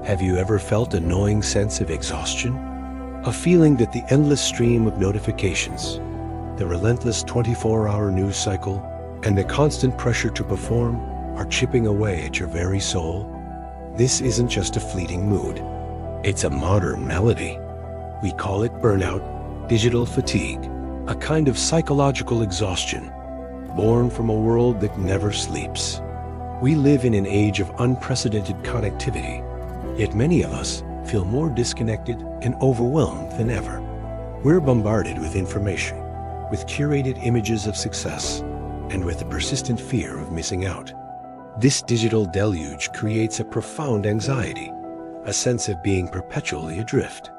Have you ever felt a gnawing sense of exhaustion? A feeling that the endless stream of notifications, the relentless 24-hour news cycle, and the constant pressure to perform are chipping away at your very soul? This isn't just a fleeting mood. It's a modern malady. We call it burnout, digital fatigue, a kind of psychological exhaustion, born from a world that never sleeps. We live in an age of unprecedented connectivity, yet many of us feel more disconnected and overwhelmed than ever. We're bombarded with information, with curated images of success, and with the persistent fear of missing out. This digital deluge creates a profound anxiety, a sense of being perpetually adrift.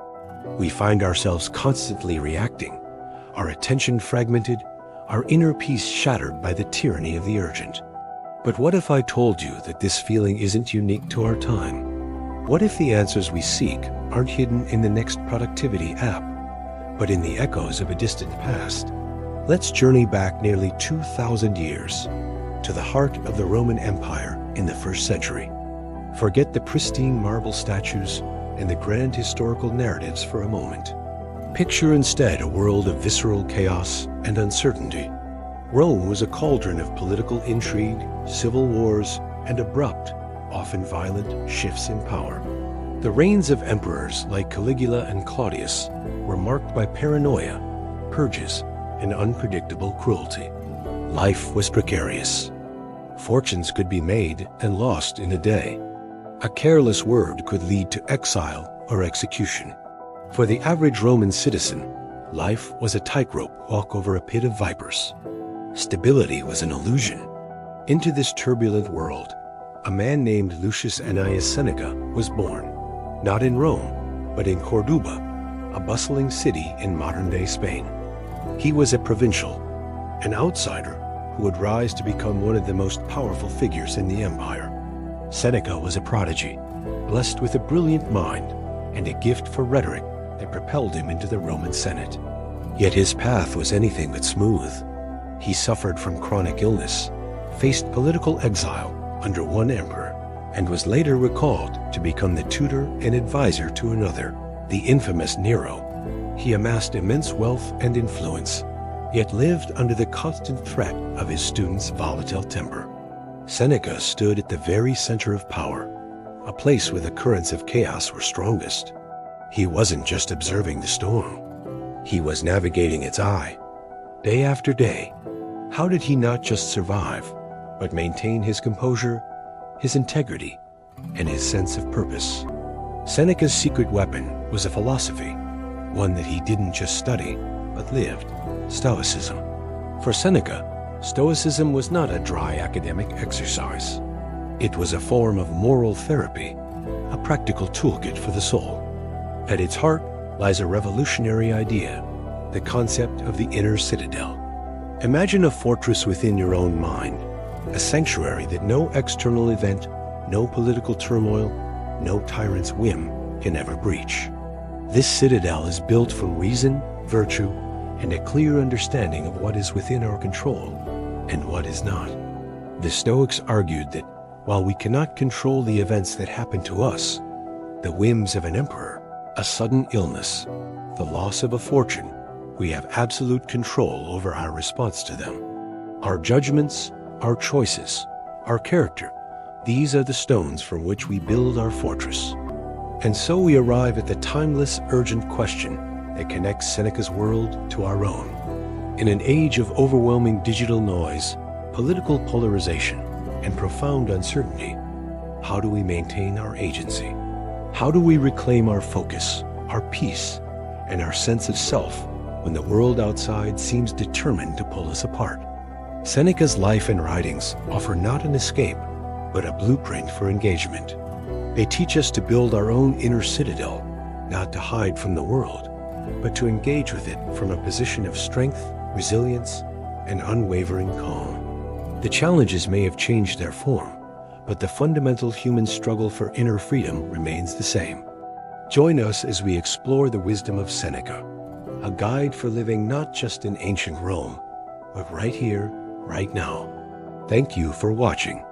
We find ourselves constantly reacting, our attention fragmented, our inner peace shattered by the tyranny of the urgent. But what if I told you that this feeling isn't unique to our time? What if the answers we seek aren't hidden in the next productivity app, but in the echoes of a distant past? Let's journey back nearly 2,000 years to the heart of the Roman Empire in the 1st century. Forget the pristine marble statues and the grand historical narratives for a moment. Picture instead a world of visceral chaos and uncertainty. Rome was a cauldron of political intrigue, civil wars, and abrupt, often violent, shifts in power. The reigns of emperors like Caligula and Claudius were marked by paranoia, purges, and unpredictable cruelty. Life was precarious. Fortunes could be made and lost in a day. A careless word could lead to exile or execution. For the average Roman citizen, life was a tightrope walk over a pit of vipers. Stability was an illusion. Into this turbulent world, a man named Lucius Annaeus Seneca was born, not in Rome, but in Corduba, a bustling city in modern-day Spain. He was a provincial, an outsider who would rise to become one of the most powerful figures in the empire. Seneca was a prodigy, blessed with a brilliant mind and a gift for rhetoric that propelled him into the Roman Senate. Yet his path was anything but smooth. He suffered from chronic illness, faced political exile under one emperor, and was later recalled to become the tutor and advisor to another, the infamous Nero. He amassed immense wealth and influence, yet lived under the constant threat of his students' volatile temper. Seneca stood at the very center of power, a place where the currents of chaos were strongest. He wasn't just observing the storm. He was navigating its eye. Day after day, how did he not just survive, but maintain his composure, his integrity, and his sense of purpose? Seneca's secret weapon was a philosophy, one that he didn't just study, but lived: stoicism. For Seneca, stoicism was not a dry academic exercise. It was a form of moral therapy, a practical toolkit for the soul. At its heart lies a revolutionary idea, the concept of the inner citadel. Imagine a fortress within your own mind, a sanctuary that no external event, no political turmoil, no tyrant's whim can ever breach. This citadel is built from reason, virtue, and a clear understanding of what is within our control and what is not. The Stoics argued that while we cannot control the events that happen to us, the whims of an emperor, a sudden illness, the loss of a fortune, we have absolute control over our response to them. Our judgments, our choices, our character, these are the stones from which we build our fortress. And so we arrive at the timeless, urgent question that connects Seneca's world to our own. In an age of overwhelming digital noise, political polarization, and profound uncertainty, how do we maintain our agency? How do we reclaim our focus, our peace, and our sense of self when the world outside seems determined to pull us apart? Seneca's life and writings offer not an escape, but a blueprint for engagement. They teach us to build our own inner citadel, not to hide from the world, but to engage with it from a position of strength, resilience, and unwavering calm. The challenges may have changed their form, but the fundamental human struggle for inner freedom remains the same. Join us as we explore the wisdom of Seneca, a guide for living not just in ancient Rome, but right here, right now. Thank you for watching.